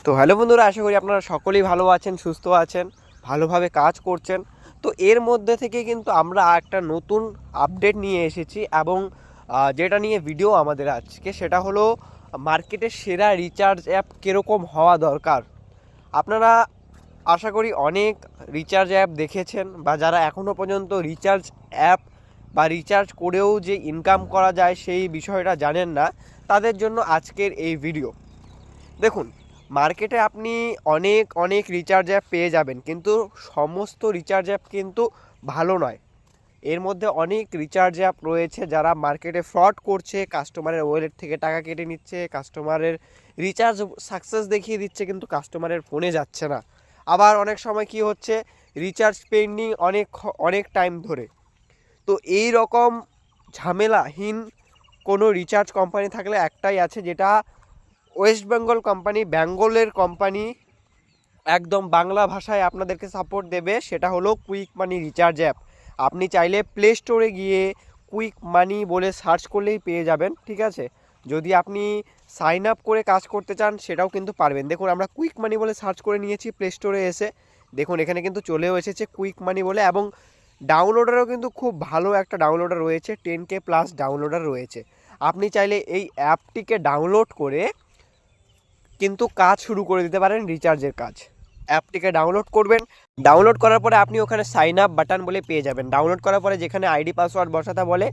তো হ্যালো বন্ধুরা, আশা করি আপনারা সকলেই ভালো আছেন, সুস্থ আছেন, ভালোভাবে কাজ করছেন। তো এর মধ্যে থেকে কিন্তু আমরা একটা নতুন আপডেট নিয়ে এসেছি এবং যেটা নিয়ে ভিডিও আমাদের আজকে সেটা হলো মার্কেটের সেরা রিচার্জ অ্যাপ কীরকম হওয়া দরকার। আপনারা আশা করি অনেক রিচার্জ অ্যাপ দেখেছেন, বা যারা এখনও পর্যন্ত রিচার্জ অ্যাপ বা রিচার্জ করেও যে ইনকাম করা যায় সেই বিষয়টা জানেন না, তাদের জন্য আজকের এই ভিডিও। দেখুন, মার্কেটে আপনি অনেক অনেক রিচার্জ অ্যাপ পেয়ে যাবেন, কিন্তু সমস্ত রিচার্জ অ্যাপ কিন্তু ভালো নয়। এর মধ্যে অনেক রিচার্জ অ্যাপ রয়েছে যারা মার্কেটে ফ্রড করছে, কাস্টমারের ওয়ালেট থেকে টাকা কেটে নিচ্ছে, কাস্টমারের রিচার্জ সাকসেস দেখিয়ে দিচ্ছে কিন্তু কাস্টমারের ফোনে যাচ্ছে না। আবার অনেক সময় কি হচ্ছে, রিচার্জ পেন্ডিং অনেক টাইম ধরে। তো এই রকম ঝামেলাহীন কোনো রিচার্জ কোম্পানি থাকলে একটাই আছে, যেটা ওয়েস্ট বেঙ্গল কোম্পানি, বেঙ্গলের কোম্পানি, একদম বাংলা ভাষায় আপনাদেরকে সাপোর্ট দেবে। সেটা হলো কুইক মানি রিচার্জ অ্যাপ। আপনি চাইলে প্লে স্টোরে গিয়ে কুইক মানি বলে সার্চ করলেই পেয়ে যাবেন, ঠিক আছে। যদি আপনি সাইন আপ করে কাজ করতে চান সেটাও কিন্তু পারবেন। দেখুন, আমরা কুইক মানি বলে সার্চ করে নিয়েছি প্লে স্টোরে এসে। দেখুন, এখানে কিন্তু চলেও এসেছে কুইক মানি বলে, এবং ডাউনলোডারও কিন্তু খুব ভালো একটা ডাউনলোডার রয়েছে, 10K প্লাস ডাউনলোডার রয়েছে। আপনি চাইলে এই অ্যাপটিকে ডাউনলোড করে কিন্তু কাজ শুরু করে দিতে পারেন, রিচার্জের কাজ। অ্যাপটিকে ডাউনলোড করবেন, ডাউনলোড করার পরে আপনি ওখানে সাইন আপ বাটন বলে পেয়ে যাবেন। ডাউনলোড করার পরে যেখানে আইডি পাসওয়ার্ড বসাতে বলে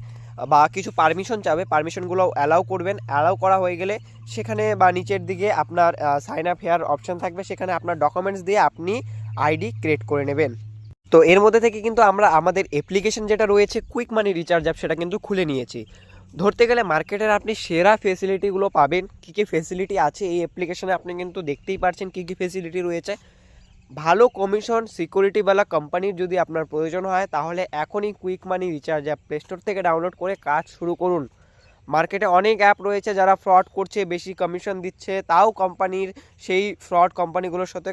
বা কিছু পারমিশন চাবে, পারমিশনগুলো অ্যালাউ করবেন। অ্যালাউ করা হয়ে গেলে সেখানে বা নিচের দিকে আপনার সাইন আপ হেয়ার অপশান থাকবে, সেখানে আপনার ডকুমেন্টস দিয়ে আপনি আইডি ক্রিয়েট করে নেবেন। তো এর মধ্যে থেকে কিন্তু আমরা আমাদের অ্যাপ্লিকেশন যেটা রয়েছে কুইক মানি রিচার্জ অ্যাপ, সেটা কিন্তু খুলে নিয়েছি। ধরতে গেলে মার্কেটের আপনি সেরা ফেসিলিটিগুলো পাবেন। কী কী ফেসিলিটি আছে এই অ্যাপ্লিকেশনে আপনি কিন্তু দেখতেই পারছেন, কী কী ফেসিলিটি রয়েছে। ভালো কমিশন সিকিউরিটিওয়ালা কোম্পানির যদি আপনার প্রয়োজন হয়, তাহলে এখনই কুইক মানি রিচার্জ অ্যাপ প্লে স্টোর থেকে ডাউনলোড করে কাজ শুরু করুন। মার্কেটে অনেক অ্যাপ রয়েছে যারা ফ্রড করছে, বেশি কমিশন দিচ্ছে, তাও কোম্পানির সেই ফ্রড কোম্পানিগুলোর সাথে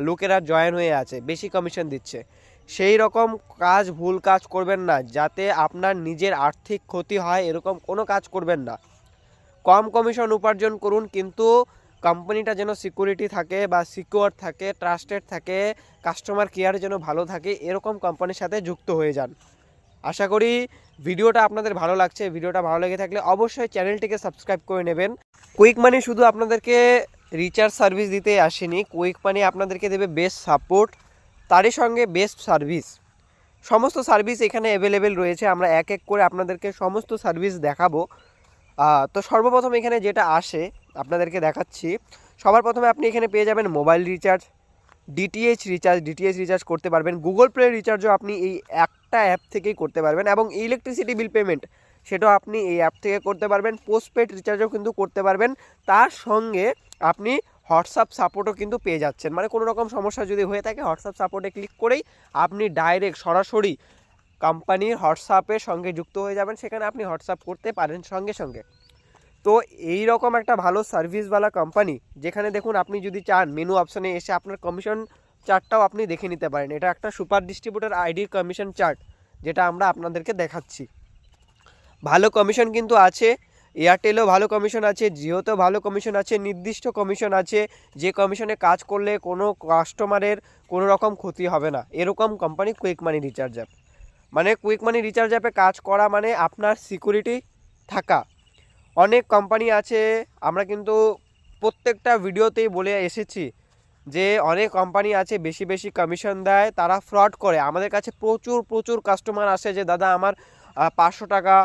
লোকেরা জয়েন হয়ে আছে, বেশি কমিশন দিচ্ছে। সেই রকম কাজ, ভুল কাজ করবেন না, যাতে আপনার নিজের আর্থিক ক্ষতি হয় এরকম কোনো কাজ করবেন না। কম কমিশন উপার্জন করুন, কিন্তু কোম্পানিটা যেন সিকিউরিটি থাকে বা সিকিউর থাকে, ট্রাস্টেড থাকে, কাস্টমার কেয়ার যেন ভালো থাকে, এরকম কোম্পানির সাথে যুক্ত হয়ে যান। আশা করি ভিডিওটা আপনাদের ভালো লাগছে। ভিডিওটা ভালো লেগে থাকলে অবশ্যই চ্যানেলটিকে সাবস্ক্রাইব করে নেবেন। কুইক মানি শুধু আপনাদেরকে রিচার্জ সার্ভিস দিতে আসেনি, কুইক মানি আপনাদেরকে দেবে বেস্ট সাপোর্ট, তারই সঙ্গে বেস্ট সার্ভিস। সমস্ত সার্ভিস এখানে অ্যাভেলেবেল রয়েছে। আমরা এক এক করে আপনাদেরকে সমস্ত সার্ভিস দেখাবো। তো সর্বপ্রথম এখানে যেটা আসে আপনাদেরকে দেখাচ্ছি। সবার প্রথমে আপনি এখানে পেয়ে যাবেন মোবাইল রিচার্জ, ডিটিএইচ রিচার্জ করতে পারবেন। গুগল প্লে রিচার্জও আপনি এই একটা অ্যাপ থেকেই করতে পারবেন, এবং ইলেকট্রিসিটি বিল পেমেন্ট সেটাও আপনি এই অ্যাপ থেকে করতে পারবেন। পোস্টপেড রিচার্জও কিন্তু করতে পারবেন। তার সঙ্গে আপনি হোয়াটসঅ্যাপ সাপোর্টও কিন্তু পেয়ে যাচ্ছেন। মানে কোনো রকম সমস্যা যদি হয়ে থাকে, হোয়াটসঅ্যাপ সাপোর্টে ক্লিক করেই আপনি ডাইরেক্ট সরাসরি কোম্পানির হোয়াটসঅ্যাপের সঙ্গে যুক্ত হয়ে যাবেন, সেখানে আপনি হোয়াটসঅ্যাপ করতে পারেন সঙ্গে সঙ্গে। তো এই রকম একটা ভালো সার্ভিসওয়ালা কোম্পানি, যেখানে দেখুন আপনি যদি চান মেনু অপশানে এসে আপনার কমিশন চার্টটাও আপনি দেখে নিতে পারেন। এটা একটা সুপার ডিস্ট্রিবিউটর আইডির কমিশন চার্ট, যেটা আমরা আপনাদেরকে দেখাচ্ছি। ভালো কমিশন কিন্তু আছে, এয়ারটেলেও ভালো কমিশন আছে, জিওতেও ভালো কমিশন আছে, নির্দিষ্ট কমিশন আছে, যে কমিশনে কাজ করলে কোনো কাস্টমারের কোনো রকম ক্ষতি হবে না, এরকম কোম্পানি কুইক মানি রিচার্জ অ্যাপ। মানে কুইক মানি রিচার্জ অ্যাপে কাজ করা মানে আপনার সিকিউরিটি থাকা। অনেক কোম্পানি আছে, আমরা কিন্তু প্রত্যেকটা ভিডিওতেই বলে এসেছি যে অনেক কোম্পানি আছে বেশি বেশি কমিশন দেয়, তারা ফ্রড করে। আমাদের কাছে প্রচুর প্রচুর কাস্টমার আসে যে দাদা আমার 500 টাকা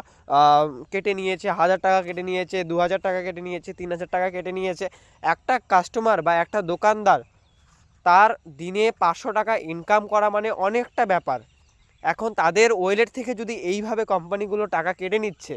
কেটে নিয়েছে, 1000 টাকা কেটে নিয়েছে, 2000 টাকা কেটে নিয়েছে, 3000 টাকা কেটে নিয়েছে। একটা কাস্টমার বা একটা দোকানদার তার দিনে 500 টাকা ইনকাম করা মানে অনেকটা ব্যাপার। এখন তাদের ওয়ালেট থেকে যদি এইভাবে কোম্পানিগুলো টাকা কেটে নিচ্ছে,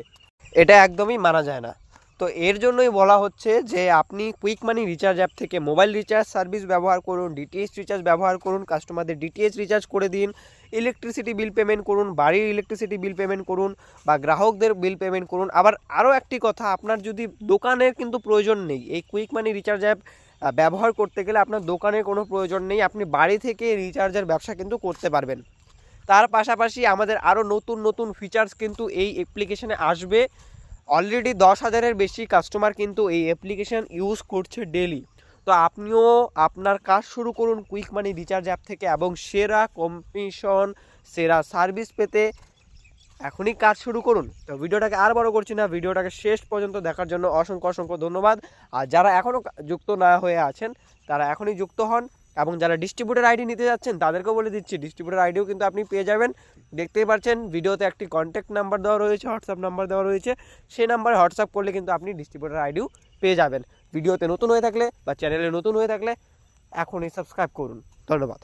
এটা একদমই মানা যায় না। তো এর জন্যই বলা হচ্ছে যে আপনি কুইক মানি রিচার্জ অ্যাপ থেকে মোবাইল রিচার্জ সার্ভিস ব্যবহার করুন, ডিটিএইচ রিচার্জ ব্যবহার করুন, কাস্টমারদের ডিটিএইচ রিচার্জ করে দিন, ইলেকট্রিসিটি বিল পেমেন্ট করুন, বাড়ির ইলেকট্রিসিটি বিল পেমেন্ট করুন, বা গ্রাহকদের বিল পেমেন্ট করুন। আবার আরও একটি কথা, আপনার যদি দোকানের কিন্তু প্রয়োজন নেই, এই কুইক মানি রিচার্জ অ্যাপ ব্যবহার করতে গেলে আপনার দোকানের কোনো প্রয়োজন নেই, আপনি বাড়ি থেকে রিচার্জের ব্যবসা কিন্তু করতে পারবেন। তার পাশাপাশি আমাদের আরও নতুন নতুন ফিচার্স কিন্তু এই অ্যাপ্লিকেশনে আসবে। অলরেডি 10,000-এর বেশি কাস্টমার কিন্তু এই অ্যাপ্লিকেশান ইউজ করছে ডেলি। তো আপনিও আপনার কাজ শুরু করুন কুইক মানি রিচার্জ অ্যাপ থেকে, এবং সেরা কমিশন, সেরা সার্ভিস পেতে এখনই কাজ শুরু করুন। তো ভিডিওটাকে আর বড় করছি না, ভিডিওটাকে শেষ পর্যন্ত দেখার জন্য অসংখ্য অসংখ্য ধন্যবাদ। আর যারা এখনও যুক্ত না হয়ে আছেন তারা এখনই যুক্ত হন, এবং যারা ডিস্ট্রিবিউটার আইডি নিতে যাচ্ছেন তাদেরকেও বলে দিচ্ছি ডিস্ট্রিবিউটার আইডিও কিন্তু আপনি পেয়ে যাবেন। দেখতেই পাচ্ছেন ভিডিওতে একটি কন্ট্যাক্ট নাম্বার দেওয়া রয়েছে, হোয়াটসঅ্যাপ নাম্বার দেওয়া রয়েছে, সেই নাম্বারে হোয়াটসঅ্যাপ করলে কিন্তু আপনি ডিস্ট্রিবিউটার আইডিও পেয়ে যাবেন। ভিডিওতে নতুন হয়ে থাকলে বা চ্যানেলে নতুন হয়ে থাকলে এখনই সাবস্ক্রাইব করুন। ধন্যবাদ।